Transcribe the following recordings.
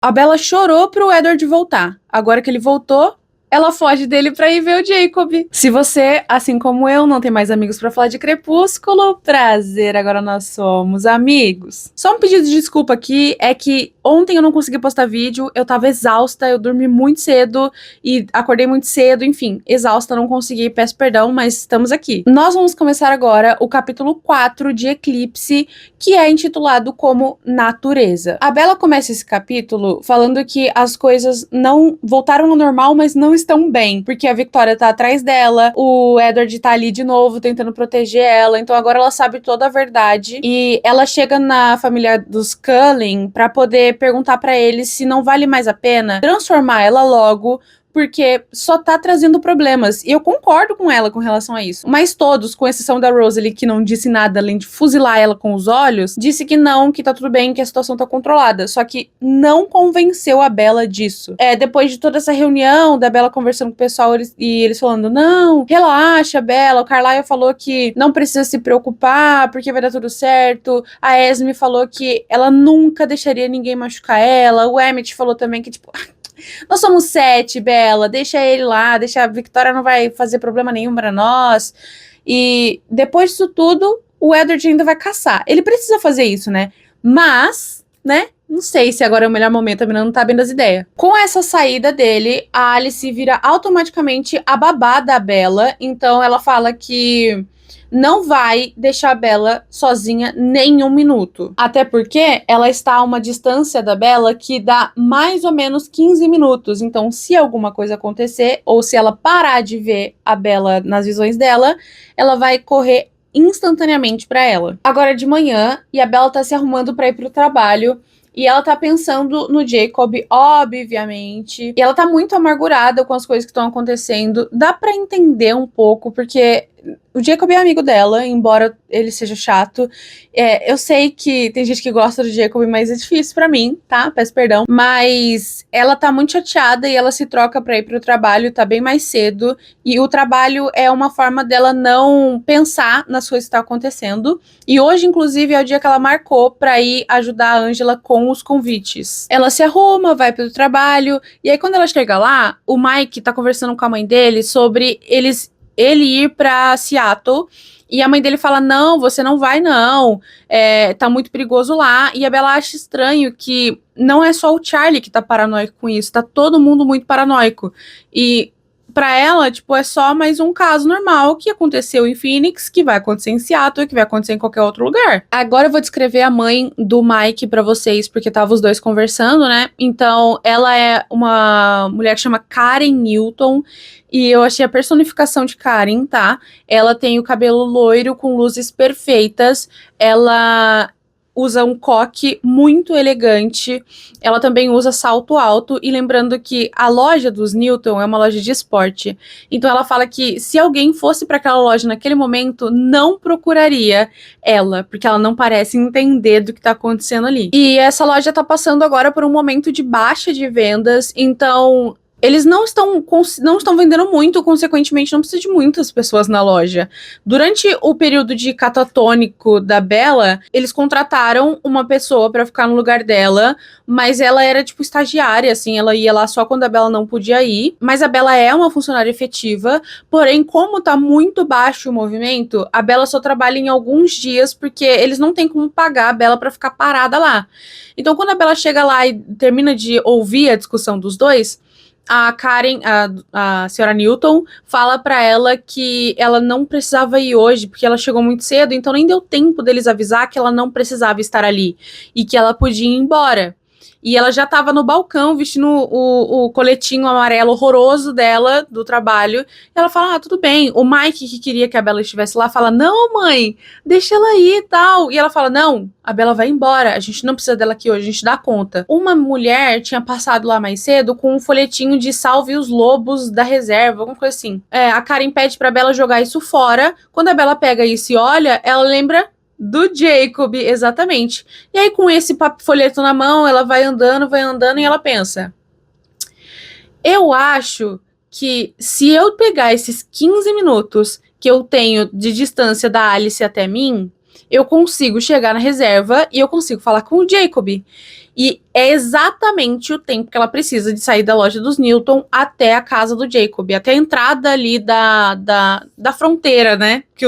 A Bella chorou pro Edward voltar. Agora que ele voltou, ela foge dele pra ir ver o Jacob. Se você, assim como eu, não tem mais amigos pra falar de Crepúsculo, prazer, agora nós somos amigos. Só um pedido de desculpa aqui, é que ontem eu não consegui postar vídeo, eu tava exausta, eu dormi muito cedo e acordei muito cedo, enfim, exausta, não consegui, peço perdão, mas estamos aqui. Nós vamos começar agora o capítulo 4 de Eclipse, que é intitulado como Natureza. A Bella começa esse capítulo falando que as coisas não voltaram ao normal, mas não estão bem, porque a Victoria tá atrás dela, o Edward tá ali de novo tentando proteger ela, então agora ela sabe toda a verdade e ela chega na família dos Cullen pra poder perguntar pra eles se não vale mais a pena transformar ela logo, porque só tá trazendo problemas. E eu concordo com ela com relação a isso. Mas todos, com exceção da Rosalie, que não disse nada além de fuzilar ela com os olhos, disse que não, que tá tudo bem, que a situação tá controlada. Só que não convenceu a Bella disso. Depois de toda essa reunião, da Bella conversando com o pessoal, eles falando, não, relaxa, Bella, o Carlyle falou que não precisa se preocupar, porque vai dar tudo certo. A Esme falou que ela nunca deixaria ninguém machucar ela. O Emmett falou também que, tipo... Nós somos 7, Bella, deixa ele lá, deixa a Victoria, não vai fazer problema nenhum pra nós. E depois disso tudo, o Edward ainda vai caçar. Ele precisa fazer isso, né? Mas, né? Não sei se agora é o melhor momento, a menina não tá bem das ideias. Com essa saída dele, a Alice vira automaticamente a babá da Bella. Então ela fala que não vai deixar a Bella sozinha nem um minuto. Até porque ela está a uma distância da Bella que dá mais ou menos 15 minutos. Então, se alguma coisa acontecer, ou se ela parar de ver a Bella nas visões dela, ela vai correr instantaneamente para ela. Agora é de manhã e a Bella tá se arrumando para ir pro trabalho. E ela tá pensando no Jacob, obviamente. E ela tá muito amargurada com as coisas que estão acontecendo. Dá pra entender um pouco, porque o Jacob é amigo dela, embora ele seja chato. Eu sei que tem gente que gosta do Jacob, mas é difícil pra mim, tá? Peço perdão. Mas ela tá muito chateada e ela se troca pra ir pro trabalho, tá bem mais cedo. E o trabalho é uma forma dela não pensar nas coisas que estão acontecendo. E hoje, inclusive, é o dia que ela marcou pra ir ajudar a Angela com os convites. Ela se arruma, vai pro trabalho. E aí, quando ela chega lá, o Mike tá conversando com a mãe dele sobre ele ir pra Seattle, e a mãe dele fala, não, você não vai não, tá muito perigoso lá, e a Bella acha estranho que não é só o Charlie que tá paranoico com isso, tá todo mundo muito paranoico, e pra ela, tipo, é só mais um caso normal que aconteceu em Phoenix, que vai acontecer em Seattle, que vai acontecer em qualquer outro lugar. Agora eu vou descrever a mãe do Mike pra vocês, porque tava os dois conversando, né? Então, ela é uma mulher que chama Karen Newton, e eu achei a personificação de Karen, tá? Ela tem o cabelo loiro com luzes perfeitas, ela usa um coque muito elegante, ela também usa salto alto, e lembrando que a loja dos Newton é uma loja de esporte, então ela fala que se alguém fosse para aquela loja naquele momento, não procuraria ela, porque ela não parece entender do que tá acontecendo ali. E essa loja tá passando agora por um momento de baixa de vendas, então eles não estão vendendo muito, consequentemente não precisa de muitas pessoas na loja. Durante o período de catatônico da Bella, eles contrataram uma pessoa pra ficar no lugar dela, mas ela era tipo estagiária, assim, ela ia lá só quando a Bella não podia ir. Mas a Bella é uma funcionária efetiva, porém, como tá muito baixo o movimento, a Bella só trabalha em alguns dias, porque eles não têm como pagar a Bella pra ficar parada lá. Então, quando a Bella chega lá e termina de ouvir a discussão dos dois, a Karen, a senhora Newton, fala pra ela que ela não precisava ir hoje, porque ela chegou muito cedo, então nem deu tempo deles avisar que ela não precisava estar ali, e que ela podia ir embora. E ela já tava no balcão, vestindo o coletinho amarelo horroroso dela, do trabalho. E ela fala, tudo bem. O Mike, que queria que a Bella estivesse lá, fala, não, mãe, deixa ela ir e tal. E ela fala, não, a Bella vai embora, a gente não precisa dela aqui hoje, a gente dá conta. Uma mulher tinha passado lá mais cedo com um folhetinho de salve os lobos da reserva, alguma coisa assim. A Karen pede pra Bella jogar isso fora. Quando a Bella pega isso e olha, ela lembra do Jacob, exatamente. E aí, com esse folheto na mão, ela vai andando e ela pensa, eu acho que se eu pegar esses 15 minutos que eu tenho de distância da Alice até mim, eu consigo chegar na reserva e eu consigo falar com o Jacob. E é exatamente o tempo que ela precisa de sair da loja dos Newton até a casa do Jacob, até a entrada ali da fronteira, né? Que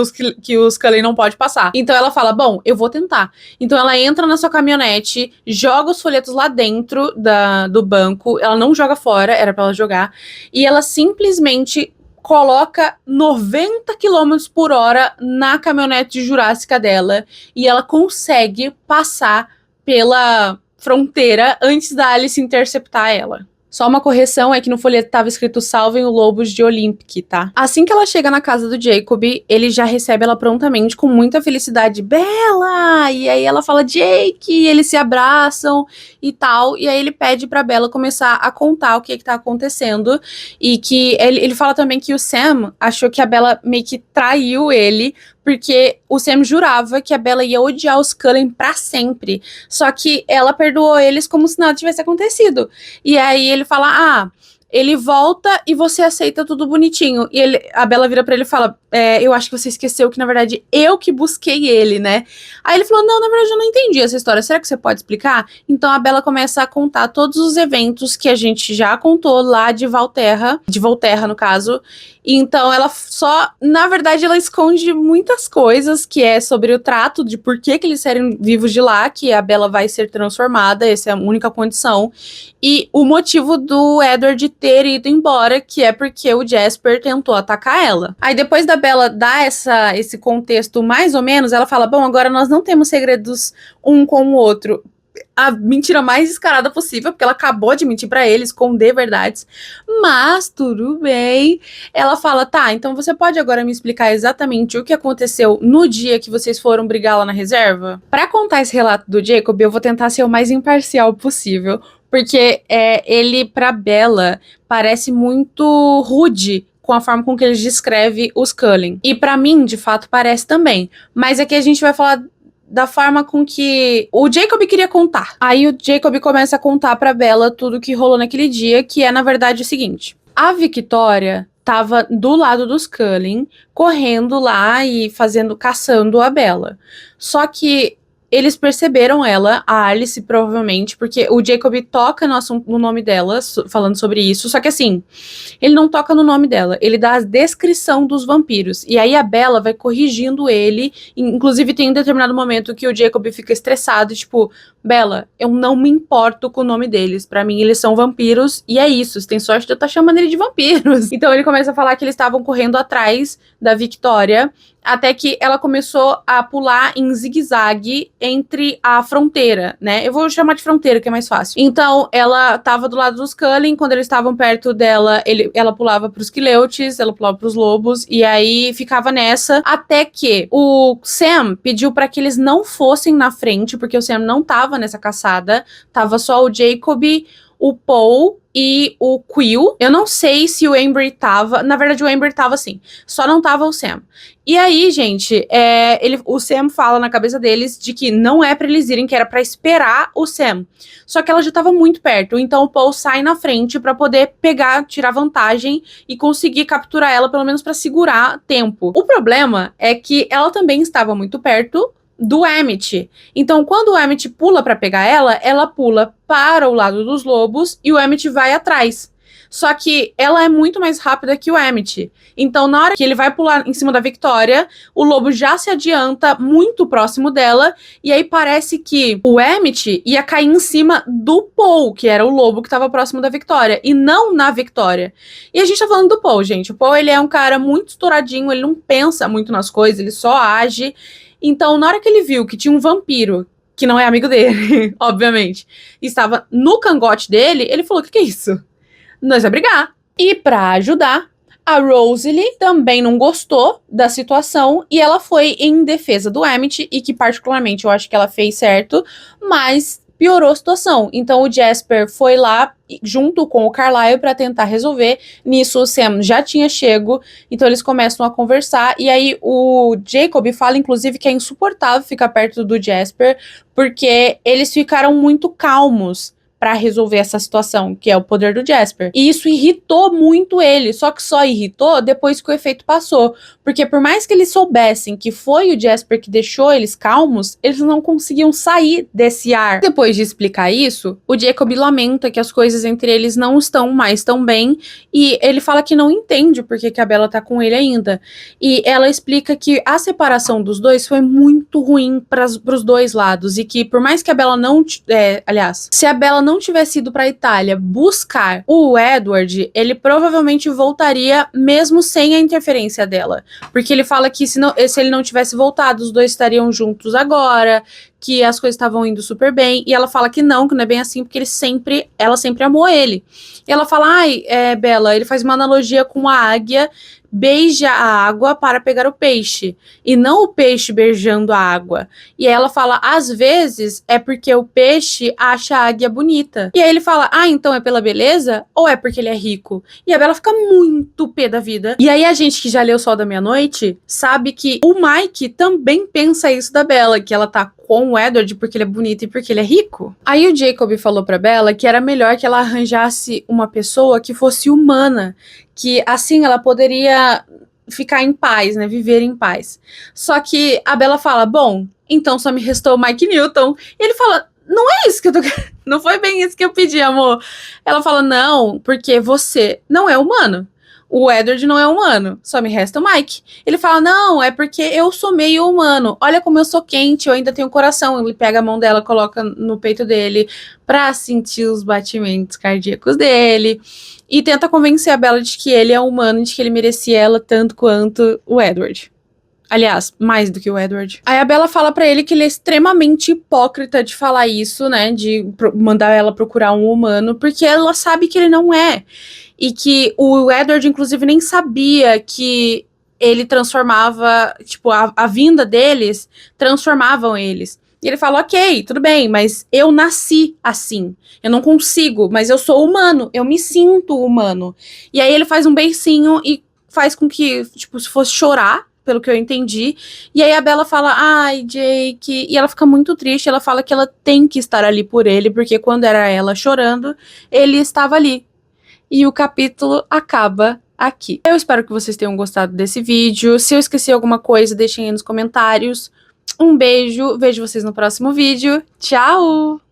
os Cullen não pode passar. Então ela fala, bom, eu vou tentar. Então ela entra na sua caminhonete, joga os folhetos lá dentro do banco, ela não joga fora, era pra ela jogar, e ela simplesmente coloca 90 km por hora na caminhonete jurássica dela, e ela consegue passar pela fronteira antes da Alice interceptar ela. Só uma correção, é que no folheto estava escrito salvem o Lobos de Olympic, tá? Assim que ela chega na casa do Jacob, ele já recebe ela prontamente com muita felicidade. Bella! E aí ela fala Jake, e eles se abraçam e tal. E aí ele pede pra Bella começar a contar o que tá acontecendo. E que ele fala também que o Sam achou que a Bella meio que traiu ele, porque o Sam jurava que a Bella ia odiar os Cullen pra sempre. Só que ela perdoou eles como se nada tivesse acontecido. E aí ele fala, ele volta e você aceita tudo bonitinho. E a Bella vira pra ele e fala, eu acho que você esqueceu que, na verdade, eu que busquei ele, né? Aí ele falou, não, na verdade, eu não entendi essa história. Será que você pode explicar? Então a Bella começa a contar todos os eventos que a gente já contou lá de Volterra, no caso. Então ela na verdade, ela esconde muitas coisas, que é sobre o trato, de por que eles serem vivos de lá, que a Bella vai ser transformada, essa é a única condição, e o motivo do Edward ter ido embora, que é porque o Jasper tentou atacar ela. Aí depois da Bella dar esse contexto mais ou menos, ela fala, bom, agora nós não temos segredos um com o outro. A mentira mais descarada possível, porque ela acabou de mentir pra ele, esconder verdades, mas tudo bem. Ela fala, tá, então você pode agora me explicar exatamente o que aconteceu no dia que vocês foram brigar lá na reserva? Pra contar esse relato do Jacob, eu vou tentar ser o mais imparcial possível, porque ele, pra Bella, parece muito rude com a forma com que ele descreve os Cullen. E pra mim, de fato, parece também. Mas aqui a gente vai falar da forma com que o Jacob queria contar. Aí o Jacob começa a contar pra Bella tudo que rolou naquele dia, que é, na verdade, o seguinte. A Victoria tava do lado dos Cullen, correndo lá e caçando a Bella. Só que eles perceberam ela, a Alice, provavelmente, porque o Jacob toca no nome dela, falando sobre isso, só que assim, ele não toca no nome dela, ele dá a descrição dos vampiros, e aí a Bella vai corrigindo ele, inclusive tem um determinado momento que o Jacob fica estressado, tipo, Bella, eu não me importo com o nome deles, pra mim eles são vampiros, e é isso, você tem sorte de eu estar chamando ele de vampiros. Então ele começa a falar que eles estavam correndo atrás da Victoria, até que ela começou a pular em zigue-zague entre a fronteira, né? Eu vou chamar de fronteira, que é mais fácil. Então, ela tava do lado dos Cullen, quando eles estavam perto dela, ela pulava pros Quileutes, ela pulava pros lobos, e aí ficava nessa, até que o Sam pediu pra que eles não fossem na frente, porque o Sam não tava nessa caçada, tava só o Jacob, o Paul e o Quill. Eu não sei se o Amber tava. Na verdade, o Amber tava sim. Só não tava o Sam. E aí, gente, o Sam fala na cabeça deles de que não é pra eles irem, que era pra esperar o Sam. Só que ela já tava muito perto. Então o Paul sai na frente pra poder tirar vantagem e conseguir capturar ela, pelo menos pra segurar tempo. O problema é que ela também estava muito perto do Emmett. Então, quando o Emmett pula pra pegar ela pula para o lado dos lobos e o Emmett vai atrás. Só que ela é muito mais rápida que o Emmett. Então, na hora que ele vai pular em cima da Victoria, o lobo já se adianta muito próximo dela, e aí parece que o Emmett ia cair em cima do Paul, que era o lobo que estava próximo da Victoria, e não na Victoria. E a gente tá falando do Paul, gente. O Paul, ele é um cara muito estouradinho, ele não pensa muito nas coisas, ele só age. Então, na hora que ele viu que tinha um vampiro, que não é amigo dele, obviamente, estava no cangote dele, ele falou, o que é isso? Nós vamos brigar. E pra ajudar, a Rosalie também não gostou da situação e ela foi em defesa do Emmett, e que particularmente eu acho que ela fez certo, mas piorou a situação. Então o Jasper foi lá junto com o Carlisle para tentar resolver. Nisso o Sam já tinha chego, então eles começam a conversar, e aí o Jacob fala inclusive que é insuportável ficar perto do Jasper, porque eles ficaram muito calmos pra resolver essa situação, que é o poder do Jasper. E isso irritou muito ele, só que só irritou depois que o efeito passou. Porque por mais que eles soubessem que foi o Jasper que deixou eles calmos, eles não conseguiam sair desse ar. Depois de explicar isso, o Jacob lamenta que as coisas entre eles não estão mais tão bem, e ele fala que não entende por que a Bella tá com ele ainda. E ela explica que a separação dos dois foi muito ruim pros dois lados, e que por mais que a Bella não... aliás, se a Bella não tivesse ido pra Itália buscar o Edward, ele provavelmente voltaria mesmo sem a interferência dela. Porque ele fala que se ele não tivesse voltado, os dois estariam juntos agora, que as coisas estavam indo super bem. E ela fala que não é bem assim, porque ela sempre amou ele. E ela fala, Bella, ele faz uma analogia com a águia beija a água para pegar o peixe, e não o peixe beijando a água. E aí ela fala, às vezes é porque o peixe acha a águia bonita. E aí ele fala, então é pela beleza? Ou é porque ele é rico? E a Bella fica muito pé da vida. E aí a gente que já leu Sol da Meia-Noite sabe que o Mike também pensa isso da Bella, que ela tá com o Edward porque ele é bonito e porque ele é rico. Aí o Jacob falou pra Bella que era melhor que ela arranjasse uma pessoa que fosse humana, que assim ela poderia ficar em paz, né, viver em paz. Só que a Bella fala, bom, então só me restou o Mike Newton. E ele fala, não é isso que eu tô... Não foi bem isso que eu pedi, amor. Ela fala, não, porque você não é humano. O Edward não é humano, só me resta o Mike. Ele fala, não, é porque eu sou meio humano. Olha como eu sou quente, eu ainda tenho coração. Ele pega a mão dela, coloca no peito dele pra sentir os batimentos cardíacos dele. E tenta convencer a Bella de que ele é humano, de que ele merecia ela tanto quanto o Edward. Aliás, mais do que o Edward. Aí a Bella fala pra ele que ele é extremamente hipócrita de falar isso, né? De mandar ela procurar um humano, porque ela sabe que ele não é. E que o Edward, inclusive, nem sabia que ele transformava, tipo, a vinda deles transformavam eles. E ele fala, ok, tudo bem, mas eu nasci assim. Eu não consigo, mas eu sou humano, eu me sinto humano. E aí ele faz um beicinho e faz com que, tipo, se fosse chorar, pelo que eu entendi. E aí a Bella fala, ai, Jake... E ela fica muito triste, ela fala que ela tem que estar ali por ele, porque quando era ela chorando, ele estava ali. E o capítulo acaba aqui. Eu espero que vocês tenham gostado desse vídeo. Se eu esqueci alguma coisa, deixem aí nos comentários. Um beijo, vejo vocês no próximo vídeo. Tchau!